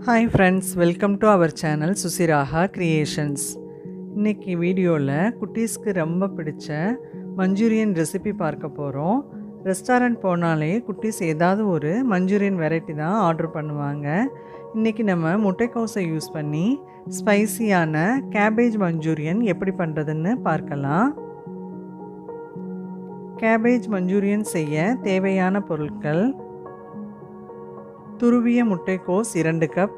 Hi friends, welcome to our channel Susiraha Creations. இன்னைக்கு வீடியோவில் குட்டீஸ்க்கு ரொம்ப பிடிச்ச மஞ்சூரியன் ரெசிபி பார்க்க போகிறோம். ரெஸ்டாரண்ட் போனாலே குட்டீஸ் ஏதாவது ஒரு மஞ்சூரியன் வெரைட்டி தான் ஆர்டர் பண்ணுவாங்க. இன்றைக்கி நம்ம முட்டைக்கோஸை யூஸ் பண்ணி ஸ்பைசியான கேபேஜ் மஞ்சூரியன் எப்படி பண்ணுறதுன்னு பார்க்கலாம். கேபேஜ் மஞ்சூரியன் செய்ய தேவையான பொருட்கள்: துருவிய முட்டைக்கோஸ் 2 கப்,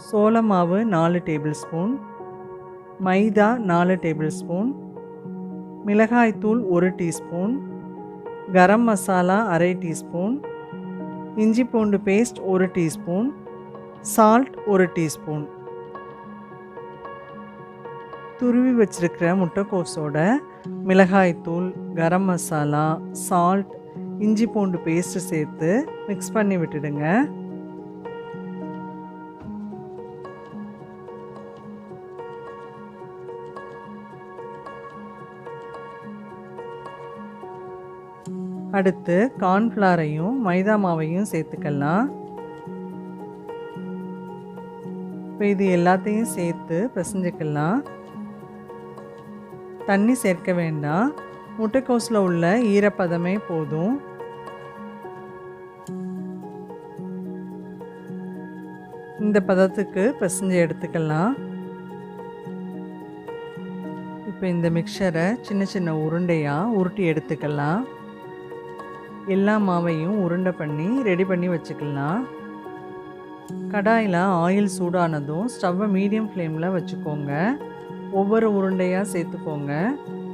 சோள மாவு 4 டேபிள் ஸ்பூன், மைதா 4 டேபிள் ஸ்பூன், மிளகாய்த்தூள் 1 டீஸ்பூன், கரம் மசாலா அரை டீஸ்பூன், இஞ்சி பூண்டு பேஸ்ட் 1 டீஸ்பூன், சால்ட் 1 டீஸ்பூன். துருவி வச்சிருக்கிற முட்டைக்கோஸோட மிளகாய்த்தூள், கரம் மசாலா, சால்ட், இஞ்சி பூண்டு பேஸ்ட்டு சேர்த்து மிக்ஸ் பண்ணி விட்டுடுங்க. அடுத்து கார்ன்ஃப்ளவரையும் மைதா மாவையும் சேர்த்துக்கலாம். இப்போ இது எல்லாத்தையும் சேர்த்து பிசைஞ்சுக்கலாம். தண்ணி சேர்க்க வேண்டாம், முட்டைக்கோஸில் உள்ள ஈரப்பதமே போதும். இந்த பதத்துக்கு பிசைஞ்சு எடுத்துக்கலாம். இப்போ இந்த மிக்சரை சின்ன சின்ன உருண்டையாக உருட்டி எடுத்துக்கலாம். எல்லா மாவையும் உருண்டை பண்ணி ரெடி பண்ணி வச்சுக்கலாம். கடாயில் ஆயில் சூடானதும் ஸ்டவ்வை மீடியம் ஃப்ளேமில் வச்சுக்கோங்க. ஒவ்வொரு உருண்டையாக சேர்த்துக்கோங்க.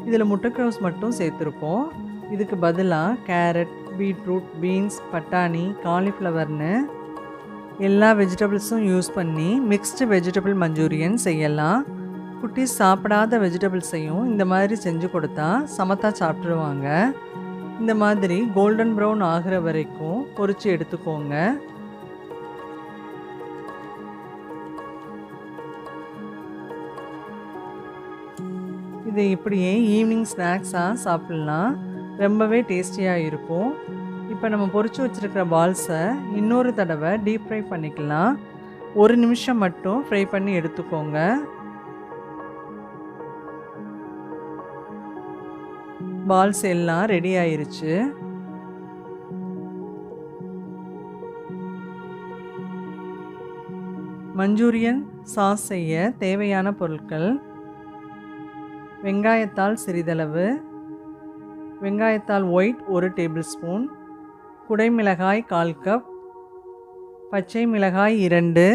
இதில் முட்டைக்கோஸ் மட்டும் சேர்த்துருக்கோம். இதுக்கு பதிலாக கேரட், பீட்ரூட், பீன்ஸ், பட்டாணி, காலிஃப்ளவர்னு எல்லா வெஜிடபிள்ஸும் யூஸ் பண்ணி மிக்ஸ்டு வெஜிடபிள் மஞ்சூரியன் செய்யலாம். குட்டீஸ் சாப்பிடாத வெஜிடபிள்ஸையும் இந்த மாதிரி செஞ்சு கொடுத்தா சமத்தா சாப்பிட்ருவாங்க. இந்த மாதிரி கோல்டன் ப்ரௌன் ஆகிற வரைக்கும் பொரித்து எடுத்துக்கோங்க. இதை இப்படியே ஈவினிங் ஸ்நாக்ஸாக சாப்பிட்லாம். ரொம்பவே டேஸ்டியாக இருக்கும். இப்போ நம்ம பொரிச்சு வச்சுருக்கிற பால்ஸை இன்னொரு தடவை டீப் ஃப்ரை பண்ணிக்கலாம். 1 நிமிஷம் மட்டும் ஃப்ரை பண்ணி எடுத்துக்கோங்க. பால்ஸ் எல்லாம் ரெடி ஆயிருச்சு. மஞ்சூரியன் சாஸ் செய்ய தேவையான பொருட்கள்: வெங்காயத்தாள் சிறிதளவு, வெங்காயத்தாள் ஒயிட் 1 டேபிள் ஸ்பூன், குடைமிளகாய் 1/4 கப், பச்சை மிளகாய் 2,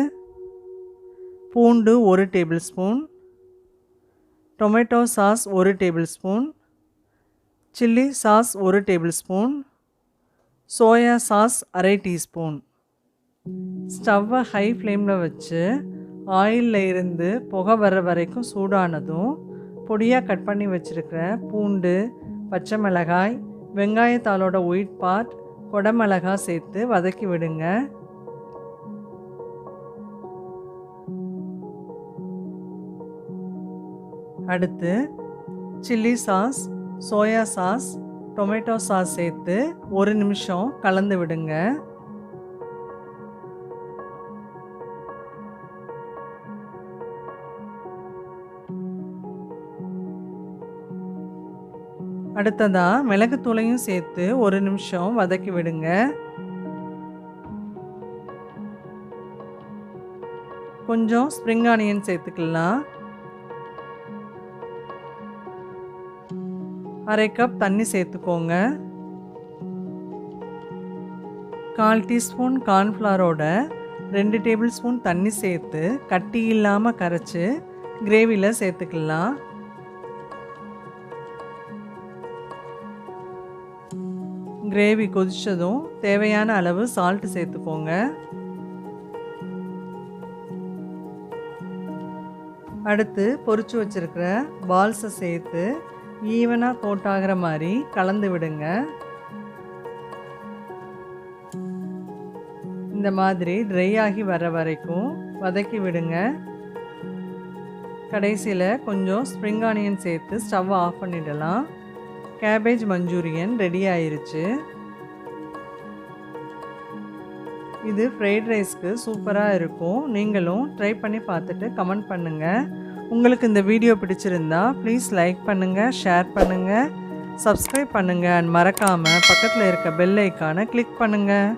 பூண்டு 1 table spoon, tomato sauce 1 table spoon, chilli sauce 1 table spoon, soya sauce அரை டீஸ்பூன். ஸ்டவ்வை ஹை ஃப்ளேமில் வச்சு ஆயிலில் இருந்து புகை வர வரைக்கும் சூடானதும் பொடியாக கட் பண்ணி வச்சுருக்கிற பூண்டு, பச்சை மிளகாய், வெங்காயத்தாளோட ஒயிட் பார்ட், கொடமிளகாய் சேர்த்து வதக்கி விடுங்க. அடுத்து chilli sauce, soya sauce, tomato sauce சேர்த்து 1 நிமிஷம் கலந்து விடுங்க. அடுத்ததாக மிளகுத்தூளையும் சேர்த்து 1 நிமிஷம் வதக்கி விடுங்க. கொஞ்சம் ஸ்ப்ரிங் ஆனியன் சேர்த்துக்கலாம். 1/2 கப் தண்ணி சேர்த்துக்கோங்க. 1/4 டீஸ்பூன் கார்ன்ஃப்ளவரோட 2 டேபிள் ஸ்பூன் தண்ணி சேர்த்து கட்டி இல்லாமல் கரைச்சி கிரேவியில் சேர்த்துக்கலாம். கிரேவி கொதிச்சதும் தேவையான அளவு சால்ட் சேர்த்துக்கோங்க. அடுத்து பொரிச்சு வச்சிருக்கிற பால்ஸை சேர்த்து ஈவனாக கோட் ஆகிற மாதிரி கலந்து விடுங்க. இந்த மாதிரி ட்ரை ஆகி வர வரைக்கும் வதக்கி விடுங்க. கடைசியில் கொஞ்சம் ஸ்ப்ரிங் ஆனியன் சேர்த்து ஸ்டவ் ஆஃப் பண்ணிடலாம். கேபேஜ் மஞ்சூரியன் ரெடி ஆயிருச்சு. இது ஃப்ரைட் ரைஸ்க்கு சூப்பராக இருக்கும். நீங்களும் ட்ரை பண்ணி பார்த்துட்டு கமெண்ட் பண்ணுங்கள். உங்களுக்கு இந்த வீடியோ பிடிச்சிருந்தா ப்ளீஸ் லைக் பண்ணுங்கள், ஷேர் பண்ணுங்கள், சப்ஸ்கிரைப் பண்ணுங்கள் அண்ட் மறக்காமல் பக்கத்தில் இருக்க பெல் ஐக்கானை கிளிக் பண்ணுங்கள்.